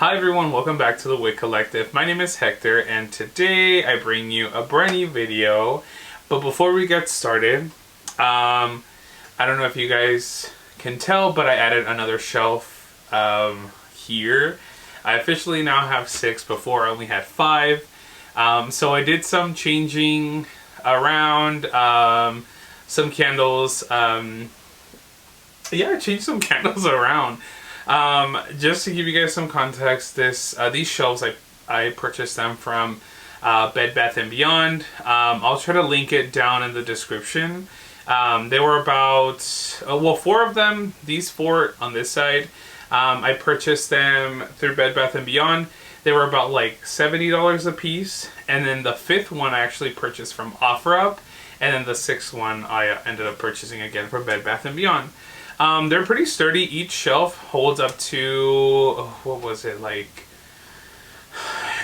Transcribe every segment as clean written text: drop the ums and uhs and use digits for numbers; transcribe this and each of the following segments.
Hi everyone, welcome back to the Wick Collective. My name is Hector and today I bring you a brand new video. But before we get started, I don't know if you guys can tell, but I added another shelf here. I officially now have 6, before I only had 5. So I did some changing around, some candles. Yeah, I changed some candles around. Just to give you guys some context, these shelves I purchased them from Bed Bath & Beyond. I'll try to link it down in the description. They were about 4 of them. These 4 on this side, I purchased them through Bed Bath & Beyond. They were about like $70 a piece, and then the 5th one I actually purchased from OfferUp, and then the 6th one I ended up purchasing again from Bed Bath & Beyond. They're pretty sturdy. Each shelf holds up to, what was it, like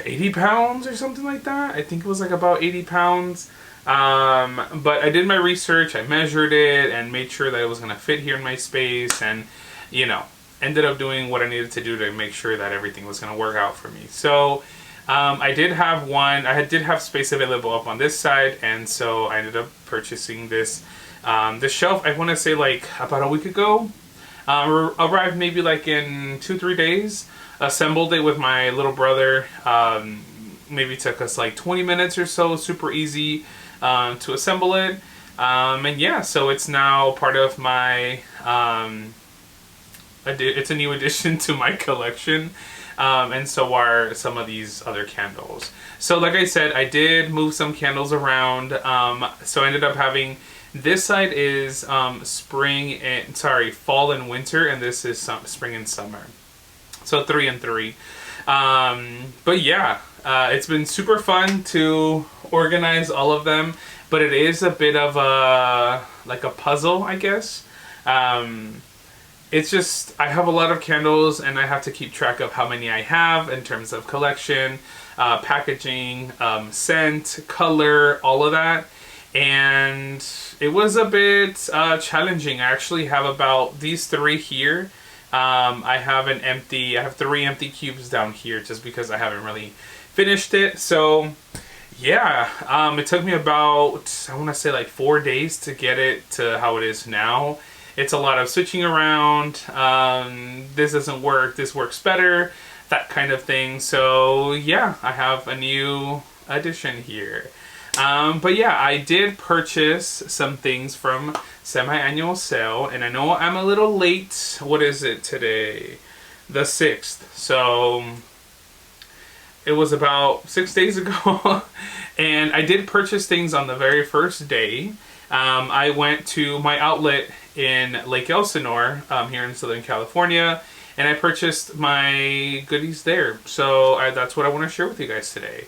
80 pounds or something like that? I think it was like about 80 pounds. But I did my research, I measured it, and made sure that it was going to fit here in my space, and, you know, ended up doing what I needed to do to make sure that everything was going to work out for me. So, I did have one, I did have space available up on this side, and so I ended up purchasing this. This shelf, I want to say like about a week ago, arrived maybe like in 2-3 days. Assembled it with my little brother. Maybe took us like 20 minutes or so. Super easy to assemble it. And yeah, so it's now part of my, it's a new addition to my collection. And so are some of these other candles. So like I said, I did move some candles around. So I ended up having, this side is fall and winter, and this is spring and summer. So 3 and 3. But yeah, it's been super fun to organize all of them, but it is a bit of like a puzzle, I guess. It's just, I have a lot of candles and I have to keep track of how many I have in terms of collection, packaging, scent, color, all of that. And it was a bit challenging. I actually have about these 3 here. I have 3 empty cubes down here just because I haven't really finished it. So yeah, it took me about, I want to say like 4 days to get it to how it is now. It's a lot of switching around. This doesn't work, this works better, that kind of thing. So yeah, I have a new addition here. But yeah, I did purchase some things from semi-annual sale, and I know I'm a little late. What is it today? The 6th. So it was about 6 days ago. And I did purchase things on the very first day. I went to my outlet in Lake Elsinore, here in Southern California, and I purchased my goodies there. So that's what I want to share with you guys today.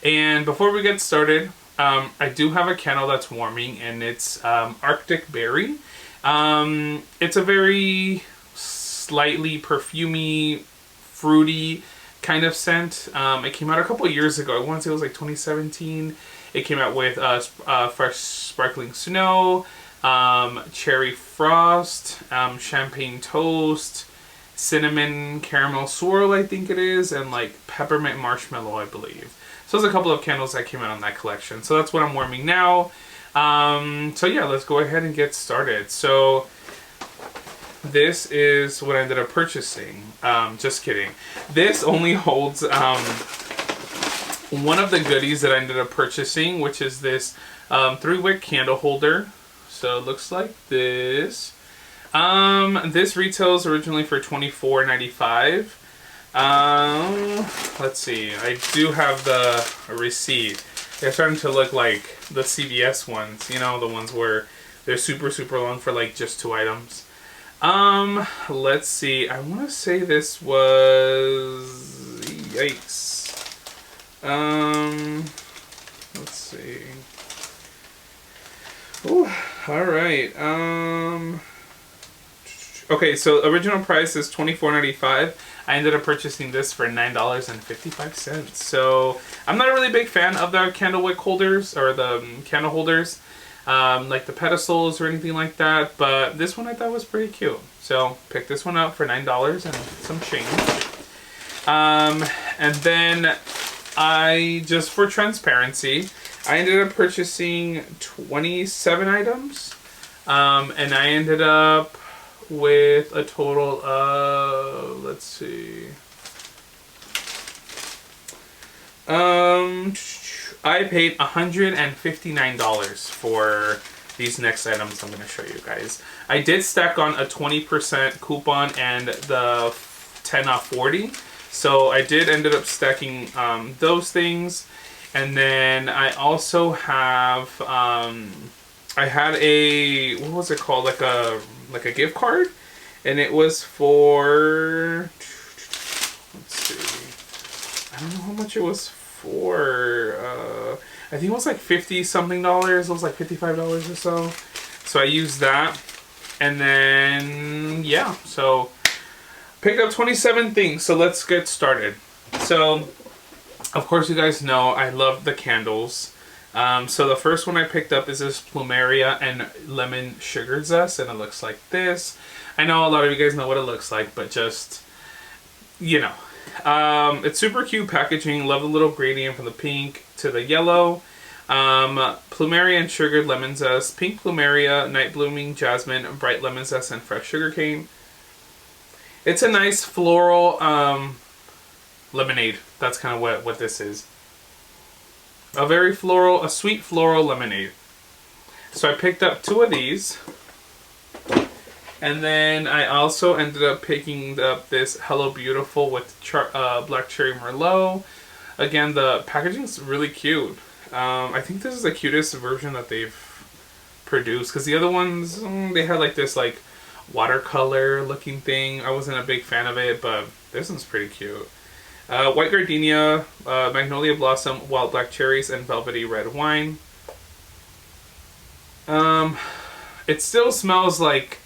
And before we get started, I do have a candle that's warming, and it's Arctic Berry. It's a very slightly perfumey, fruity kind of scent. It came out a couple years ago. I want to say it was like 2017. It came out with fresh sparkling snow, cherry frost, champagne toast, cinnamon caramel swirl, I think it is, and like peppermint marshmallow, I believe. So there's a couple of candles that came out on that collection. So that's what I'm warming now. So yeah, let's go ahead and get started. So this is what I ended up purchasing. Just kidding. This only holds one of the goodies that I ended up purchasing, which is this 3-wick candle holder. So it looks like this. This retails originally for $24.95. Let's see, I do have the receipt. They're starting to look like the CVS ones, you know, the ones where they're super long for like just 2 items. Let's see, I want to say this was, yikes. Let's see. Oh, alright, okay, so original price is $24.95. I ended up purchasing this for $9.55. So I'm not a really big fan of the candle wick holders, or the candle holders, like the pedestals or anything like that. But this one I thought was pretty cute. So picked this one up for $9 and some change. And then just for transparency, I ended up purchasing 27 items. And I ended up with a total of, let's see. I paid $159 for these next items I'm going to show you guys. I did stack on a 20% coupon and the 10 off 40. So I did ended up stacking those things. And then I also have, I had a, what was it called? Like a gift card. And it was for, let's see, I don't know how much it was for. I think it was like $50 something. It was like $55 or so. So I used that. And then, yeah, so picked up 27 things. So let's get started. So, of course, you guys know I love the candles. So the first one I picked up is this Plumeria and Lemon Sugar Zest, and it looks like this. I know a lot of you guys know what it looks like, but just, you know. It's super cute packaging. Love the little gradient from the pink to the yellow. Plumeria and sugared lemon zest, pink plumeria, night blooming jasmine, bright lemon zest, and fresh sugar cane. It's a nice floral lemonade. That's kind of what this is. A sweet floral lemonade. So I picked up 2 of these. And then I also ended up picking up this Hello Beautiful with Black Cherry Merlot. Again, the packaging is really cute. I think this is the cutest version that they've produced. Because the other ones, they had like this like watercolor looking thing. I wasn't a big fan of it, but this one's pretty cute. White Gardenia, Magnolia Blossom, Wild Black Cherries, and Velvety Red Wine. It still smells like,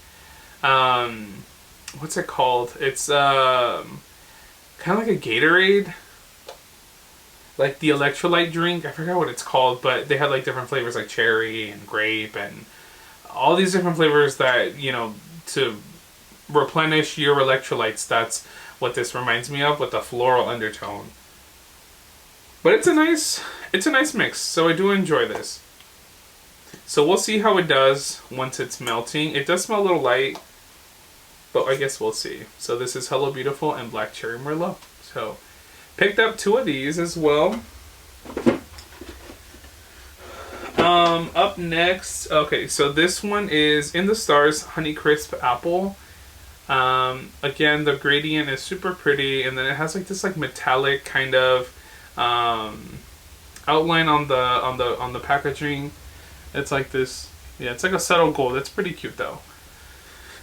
what's it called? It's kind of like a Gatorade. Like the electrolyte drink. I forgot what it's called, but they had like different flavors like cherry and grape and all these different flavors that, you know, to replenish your electrolytes. That's what this reminds me of, with the floral undertone. But it's a nice mix, so I do enjoy this. So we'll see how it does once it's melting. It does smell a little light, but I guess we'll see. So this is Hello Beautiful and Black Cherry Merlot. So picked up 2 of these as well. Up next, okay, so this one is In the Stars Honey Crisp Apple. Again, the gradient is super pretty, and then it has like this like metallic kind of outline on the packaging. It's like this, yeah, it's like a subtle gold. It's pretty cute though.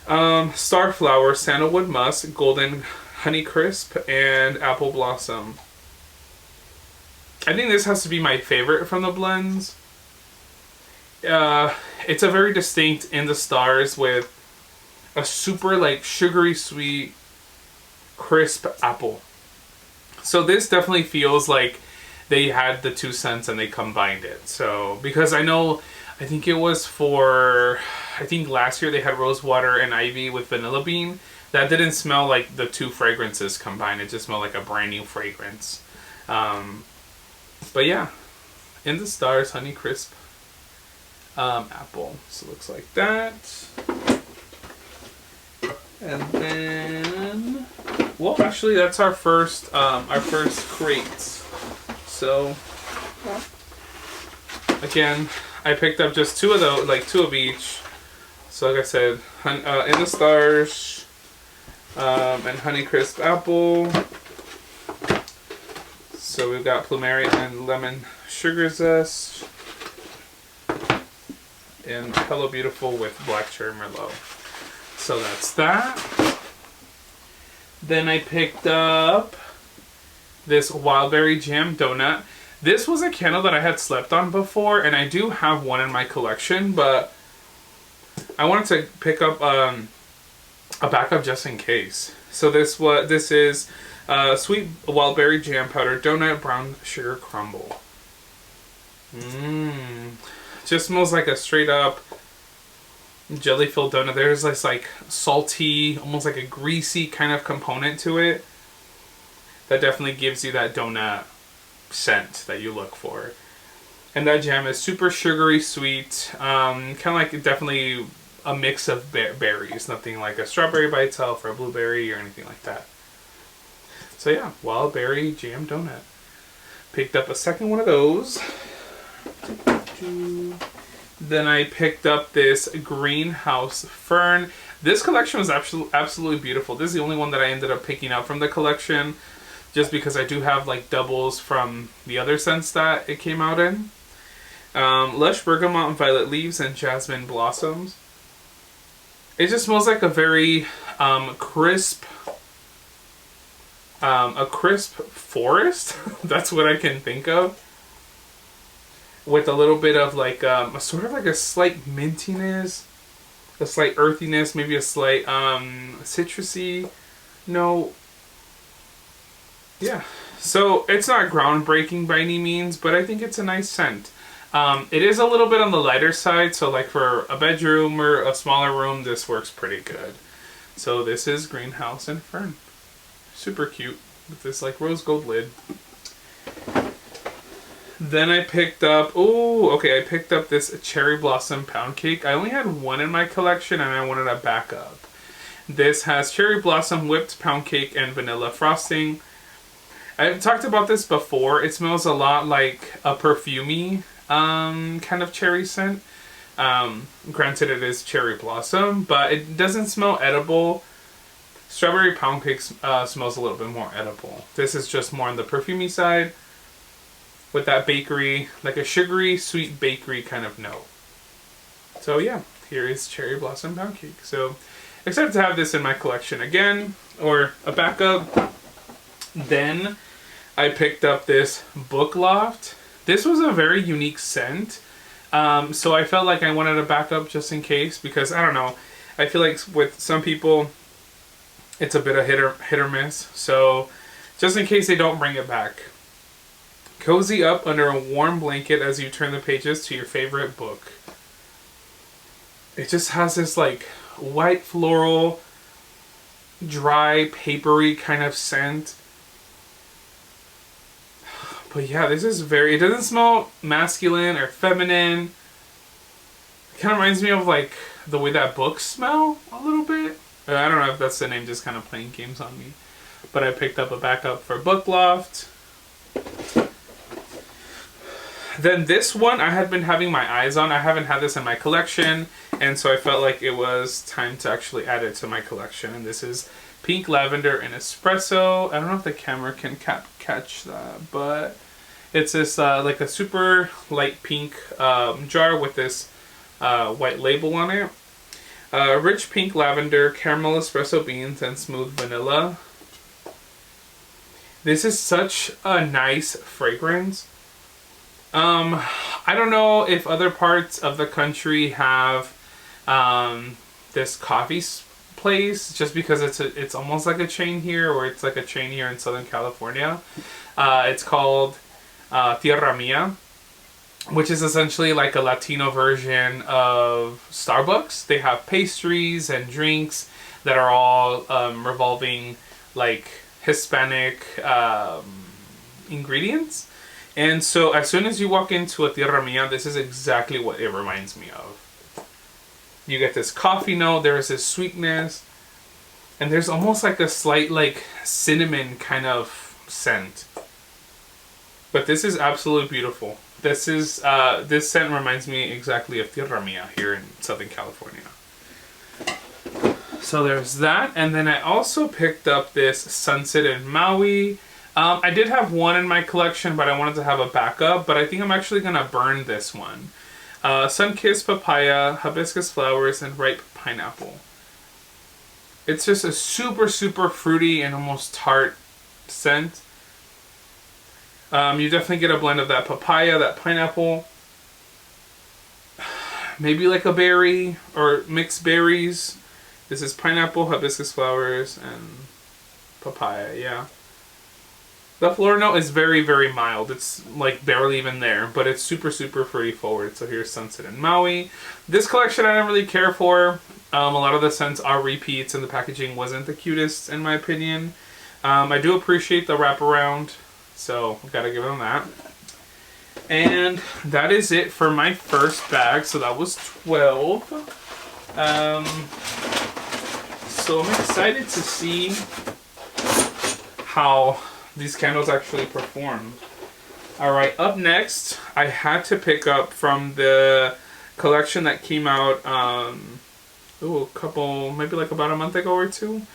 Starflower, Sandalwood Musk, Golden Honey Crisp, and Apple Blossom. I think this has to be my favorite from the blends. It's a very distinct In the Stars with a super like sugary sweet crisp apple. So this definitely feels like they had the 2 scents and they combined it. So because I think it was for, I think last year they had Rose Water and Ivy with Vanilla Bean. That didn't smell like the 2 fragrances combined. It just smelled like a brand new fragrance. But yeah, In the Stars Honey Crisp Apple. So it looks like that. And then, well, actually, that's our first crates. So, again, I picked up just 2 of those, like 2 of each. So, like I said, In the Stars and Honey Crisp Apple. So we've got Plumeria and Lemon Sugar Zest, and Hello Beautiful with Black Cherry Merlot. So that's that. Then I picked up this Wildberry Jam Donut. This was a candle that I had slept on before, and I do have one in my collection, but I wanted to pick up a backup just in case. So this is sweet Wildberry Jam Powder Donut Brown Sugar Crumble. Just smells like a straight up jelly filled donut. There's this like salty, almost like a greasy kind of component to it. that definitely gives you that donut scent that you look for. And that jam is super sugary sweet, kind of like definitely a mix of berries, nothing like a strawberry by itself or a blueberry or anything like that. So yeah, wild berry jam donut. Picked up a second one of those. Then I picked up this greenhouse fern. This collection was absolutely beautiful. This is the only one that I ended up picking up from the collection, just because I do have like doubles from the other scents that it came out in. Lush bergamot and violet leaves and jasmine blossoms. It just smells like a very crisp forest. That's what I can think of. With a little bit of like a sort of like a slight mintiness, a slight earthiness, maybe a slight citrusy note. Yeah, so it's not groundbreaking by any means, but I think it's a nice scent. It is a little bit on the lighter side, so like for a bedroom or a smaller room, this works pretty good. So this is Greenhouse and Fern. Super cute with this like rose gold lid. Then I picked up, I picked up this cherry blossom pound cake. I only had one in my collection and I wanted a backup. This has cherry blossom whipped pound cake and vanilla frosting. I've talked about this before. It smells a lot like a perfumey kind of cherry scent. Granted, it is cherry blossom, but it doesn't smell edible. Strawberry pound cake smells a little bit more edible. This is just more on the perfumey side, with that bakery, like a sugary, sweet bakery kind of note. So yeah, here is cherry blossom pound cake. So excited to have this in my collection again, or a backup. Then I picked up this Book Loft. This was a very unique scent. So I felt like I wanted a backup just in case, because I don't know, I feel like with some people, it's a bit of hit or miss. So just in case they don't bring it back. Cozy up under a warm blanket as you turn the pages to your favorite book. It just has this like white floral, dry, papery kind of scent. But yeah, this is it doesn't smell masculine or feminine. It kind of reminds me of like the way that books smell a little bit. I don't know if that's the name, just kind of playing games on me. But I picked up a backup for Book Loft. Then this one I had been having my eyes on. I haven't had this in my collection, and so I felt like it was time to actually add it to my collection. And this is Pink Lavender Espresso. I don't know if the camera can catch that, but it's this like a super light pink jar with this white label on it. Rich pink lavender, caramel espresso beans, and smooth vanilla. This is such a nice fragrance. I don't know if other parts of the country have this coffee place, just because it's almost like a chain here, or it's like a chain here in Southern California. It's called Tierra Mia, which is essentially like a Latino version of Starbucks. They have pastries and drinks that are all revolving like Hispanic ingredients. And so as soon as you walk into a Tierra Mia, this is exactly what it reminds me of. You get this coffee note, there's this sweetness, and there's almost like a slight like cinnamon kind of scent. But this is absolutely beautiful. This is this scent reminds me exactly of Tierra Mia here in Southern California. So there's that, and then I also picked up this Sunset in Maui. I did have one in my collection, but I wanted to have a backup, but I think I'm actually going to burn this one. Sun-kissed papaya, hibiscus flowers, and ripe pineapple. It's just a super, super fruity and almost tart scent. You definitely get a blend of that papaya, that pineapple, maybe like a berry or mixed berries. This is pineapple, hibiscus flowers, and papaya, yeah. The floral note is very, very mild. It's like barely even there, but it's super, super fruity forward. So here's Sunset in Maui. This collection I don't really care for. A lot of the scents are repeats and the packaging wasn't the cutest in my opinion. I do appreciate the wraparound, so gotta give them that. And that is it for my first bag. So that was 12. So I'm excited to see how these candles actually perform. Alright, up next, I had to pick up from the collection that came out a couple, maybe like about a month ago or two.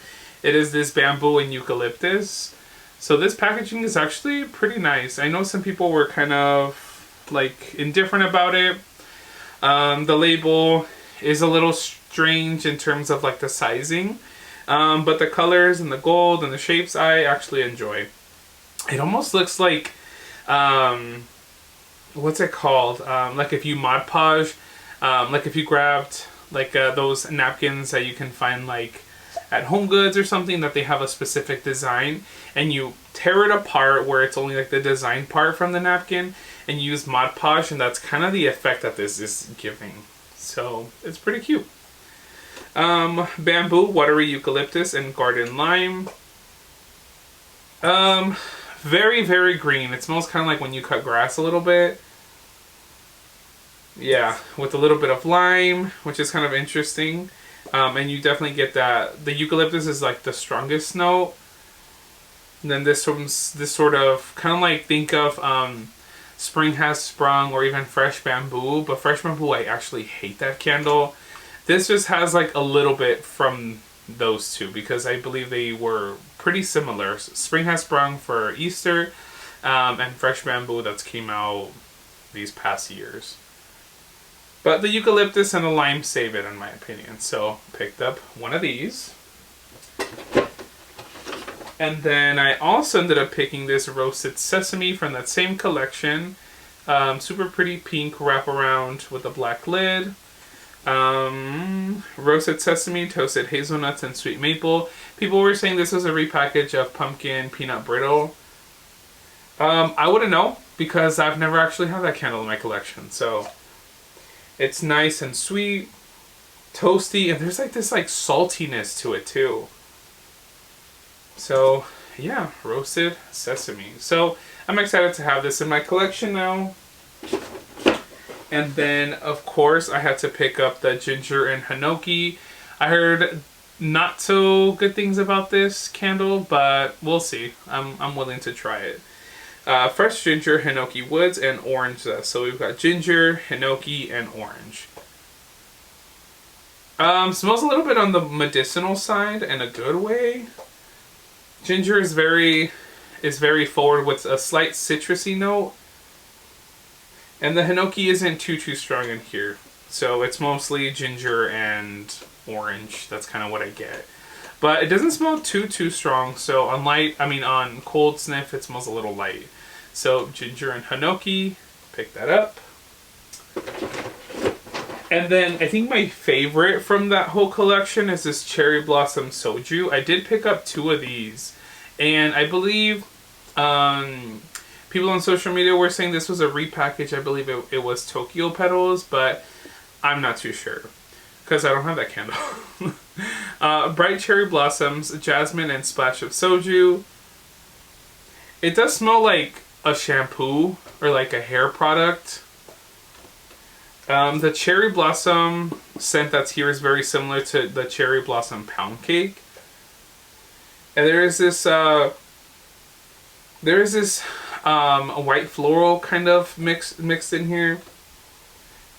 It is this bamboo and eucalyptus. So this packaging is actually pretty nice. I know some people were kind of like indifferent about it. The label is a little strange in terms of like the sizing. But the colors and the gold and the shapes I actually enjoy. It almost looks like, what's it called? Like if you Mod Podge, like if you grabbed like those napkins that you can find like at Home Goods or something, that they have a specific design, and you tear it apart where it's only like the design part from the napkin, and use Mod Podge, and that's kind of the effect that this is giving. So it's pretty cute. Bamboo, watery eucalyptus, and garden lime. Very, very green. It smells kind of like when you cut grass a little bit. Yeah, with a little bit of lime, which is kind of interesting. And you definitely get that. The eucalyptus is like the strongest note. And then this sort of, kind of like think of Spring Has Sprung or even Fresh Bamboo. But Fresh Bamboo, I actually hate that candle. This just has like a little bit from those two, because I believe they were pretty similar. Spring Has Sprung for Easter, and Fresh Bamboo that's came out these past years. But the eucalyptus and the lime save it, in my opinion. So picked up one of these. And then I also ended up picking this roasted sesame from that same collection. Super pretty pink wraparound with a black lid. Roasted sesame, toasted hazelnuts, and sweet maple. People were saying this was a repackage of pumpkin peanut brittle. I wouldn't know, because I've never actually had that candle in my collection. So it's nice and sweet, toasty, and there's like this like saltiness to it too. So yeah, roasted sesame. So I'm excited to have this in my collection now. And then, of course, I had to pick up the ginger and hinoki. I heard not so good things about this candle, but we'll see. I'm willing to try it. Fresh ginger, hinoki woods, and orange zest. So we've got ginger, hinoki, and orange. Smells a little bit on the medicinal side in a good way. Ginger is very forward with a slight citrusy note. And the hinoki isn't too strong in here. So it's mostly ginger and orange. That's kind of what I get. But it doesn't smell too strong. So on cold sniff, it smells a little light. So ginger and hinoki, pick that up. And then I think my favorite from that whole collection is this cherry blossom soju. I did pick up 2 of these. And I believe people on social media were saying this was a repackage. I believe it was Tokyo Petals, but I'm not too sure, because I don't have that candle. Bright cherry blossoms, jasmine, and splash of soju. It does smell like a shampoo or like a hair product. The cherry blossom scent that's here is very similar to the cherry blossom pound cake. And there is this a white floral kind of mixed in here.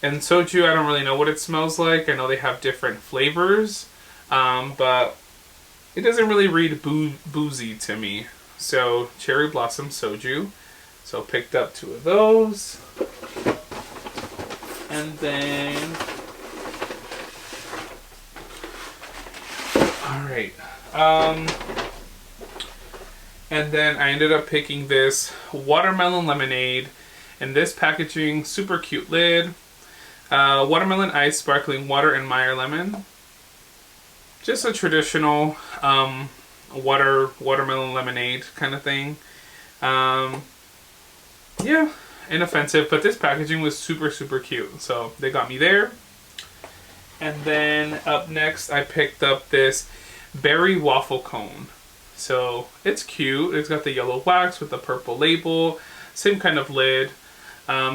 And soju, I don't really know what it smells like. I know they have different flavors, but it doesn't really read boozy to me. So cherry blossom soju. So picked up 2 of those. And then, alright. And then I ended up picking this watermelon lemonade in this packaging, super cute lid. Watermelon ice, sparkling water, and Meyer lemon. Just a traditional watermelon lemonade kind of thing. Yeah, inoffensive, but this packaging was super cute. So they got me there. And then up next I picked up this berry waffle cone. So it's cute. It's got the yellow wax with the purple label. Same kind of lid.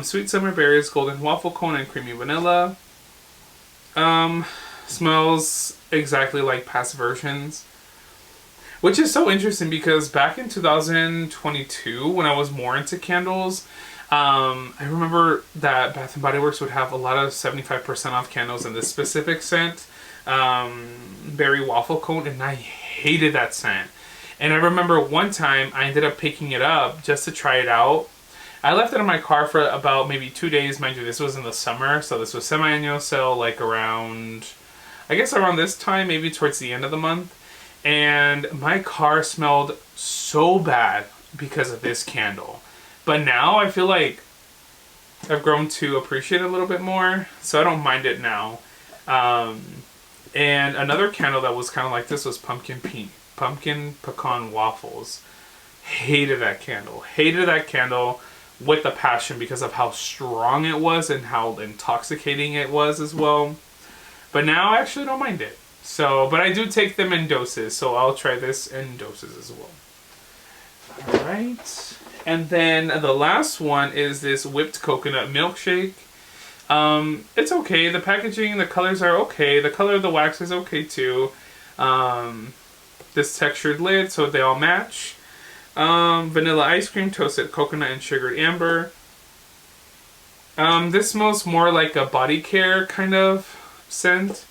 Sweet summer berries, golden waffle cone, and creamy vanilla. Smells exactly like past versions. Which is so interesting because back in 2022, when I was more into candles, I remember that Bath & Body Works would have a lot of 75% off candles in this specific scent, berry waffle cone, and I hated that scent. And I remember one time I ended up picking it up just to try it out. I left it in my car for about maybe 2 days. Mind you, this was in the summer, so this was semi-annual sale, like around, I guess around this time, maybe towards the end of the month. And my car smelled so bad because of this candle. But now I feel like I've grown to appreciate it a little bit more, so I don't mind it now. And another candle that was kind of like this was pumpkin pecan waffles. Hated that candle. Hated that candle with a passion because of how strong it was and how intoxicating it was as well. But now I actually don't mind it. So, but I do take them in doses, so I'll try this in doses as well. Alright. And then the last one is this whipped coconut milkshake. It's okay. The packaging, the colors are okay. The color of the wax is okay too. This textured lid, so they all match. Vanilla ice cream, toasted coconut, and sugared amber. This smells more like a body care kind of scent.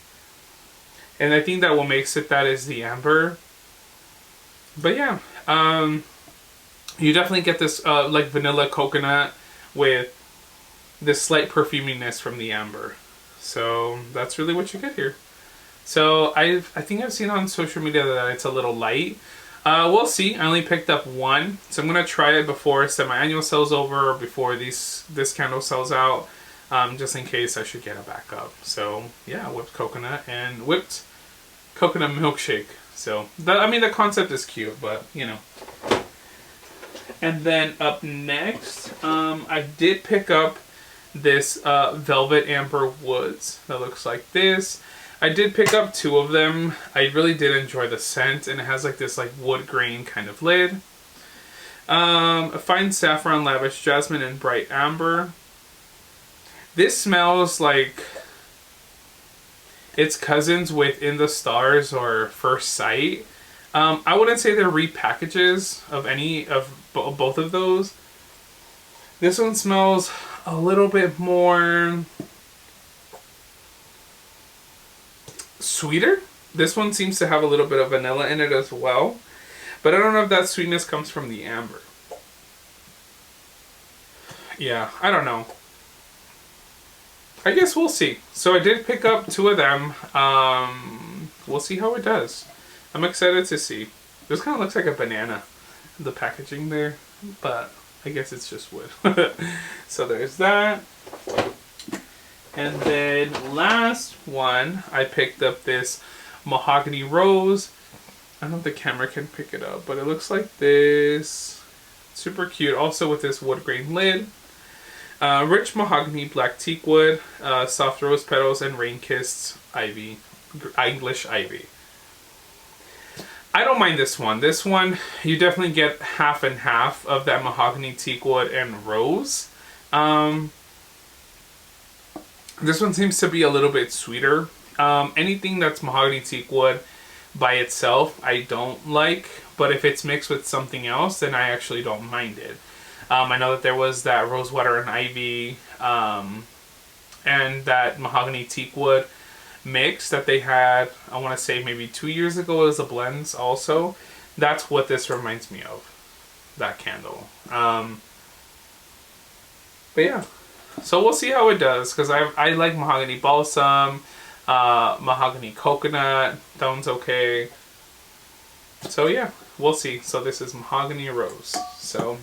And I think that what makes it that is the amber. But yeah, you definitely get this like vanilla coconut with this slight perfuminess from the amber. So that's really what you get here. So I think I've seen on social media that it's a little light. We'll see. I only picked up one, so I'm gonna try it before semi-annual sells over, or before this candle sells out, just in case I should get a backup. So yeah, whipped coconut and whipped coconut milkshake. So I mean the concept is cute, but you know. And then up next, I did pick up this Velvet Amber Woods that looks like this. I did pick up 2 of them. I really did enjoy the scent, and it has like this like wood grain kind of lid. A fine saffron, lavish jasmine, and bright amber. This smells like its cousins with In the Stars or First Sight. I wouldn't say they're repackages of any of both of those. This one smells a little bit more sweeter. This one seems to have a little bit of vanilla in it as well, but I don't know if that sweetness comes from the amber. Yeah, I don't know. I guess we'll see. So I did pick up 2 of them. We'll see how it does. I'm excited to see. This kind of looks like a banana, the packaging there, but I guess it's just wood. So there's that. And then last one, I picked up this Mahogany Rose. I don't know if the camera can pick it up, but it looks like this. Super cute. Also with this wood grain lid. Rich mahogany, black teak wood, soft rose petals, and rain-kissed ivy, English ivy. I don't mind this one. This one, you definitely get half and half of that mahogany, teak wood, and rose. This one seems to be a little bit sweeter. Anything that's mahogany, teak wood by itself, I don't like. But if it's mixed with something else, then I actually don't mind it. I know that there was that rosewater and ivy and that mahogany teak wood mix that they had, I want to say maybe 2 years ago as a blends also. That's what this reminds me of, that candle. But yeah, so we'll see how it does, because I like mahogany balsam, mahogany coconut, that one's okay. So yeah, we'll see. So this is Mahogany Rose. So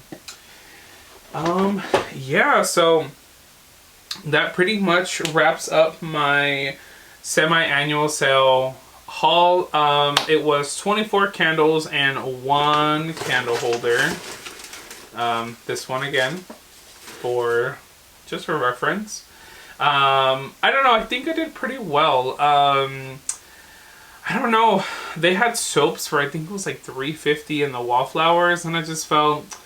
yeah, so that pretty much wraps up my semi-annual sale haul. It was 24 candles and 1 candle holder. This one again, just for reference. I don't know, I think I did pretty well. I I don't know. They had soaps for I think it was like $3.50 in the wallflowers, and I just felt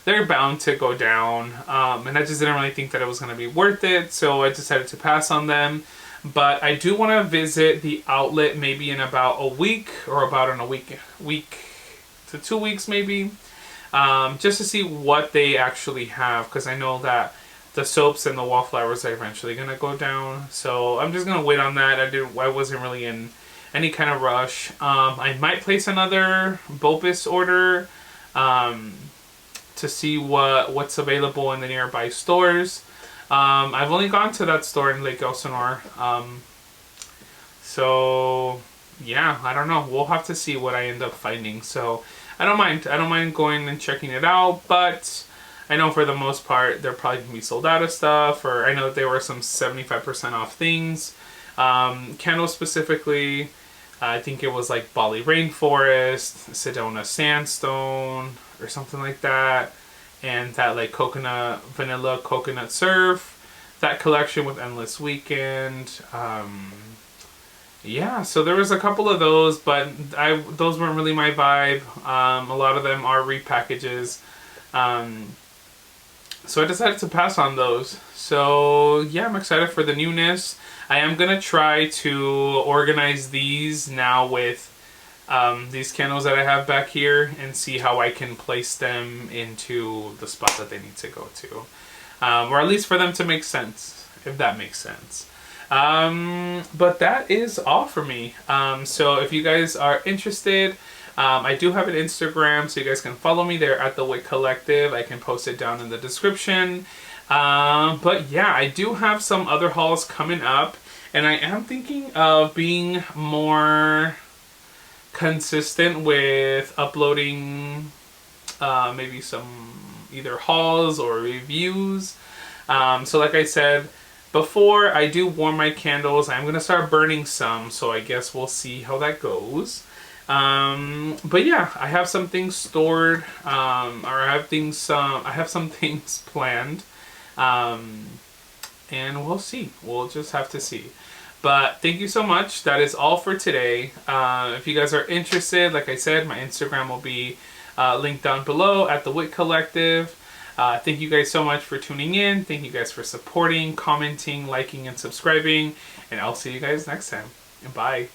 they're bound to go down. And I just didn't really think that it was going to be worth it, so I decided to pass on them. But I do want to visit the outlet maybe in about a week, or about in a week to 2 weeks maybe, just to see what they actually have, because I know that the soaps and the wallflowers are eventually going to go down. So I'm just going to wait on that. I wasn't really in any kind of rush. I might place another bulbous order to see what's available in the nearby stores. I've only gone to that store in Lake Elsinore. So yeah, I don't know. We'll have to see what I end up finding. So I don't mind going and checking it out, but I know for the most part they're probably gonna be sold out of stuff, or I know that there were some 75% off things. Candles specifically, I think it was like Bali Rainforest, Sedona Sandstone, or something like that, and that like vanilla coconut surf, that collection with Endless Weekend. Yeah, so there was a couple of those, but those weren't really my vibe. A lot of them are repackages. So I decided to pass on those. So yeah, I'm excited for the newness. I am going to try to organize these now with these candles that I have back here, and see how I can place them into the spot that they need to go to. Or at least for them to make sense, if that makes sense. But that is all for me. So if you guys are interested, I do have an Instagram, so you guys can follow me there at the Wick Collective. I can post it down in the description. But yeah, I do have some other hauls coming up, and I am thinking of being more consistent with uploading maybe some either hauls or reviews. So like I said before, I do warm my candles. I'm gonna start burning some, so I guess we'll see how that goes. But yeah, I have some things stored, or I have some things planned, and we'll see. We'll just have to see. But thank you so much. That is all for today. If you guys are interested, like I said, my Instagram will be linked down below at the Wick Collective. Thank you guys so much for tuning in. Thank you guys for supporting, commenting, liking, and subscribing. And I'll see you guys next time. Bye.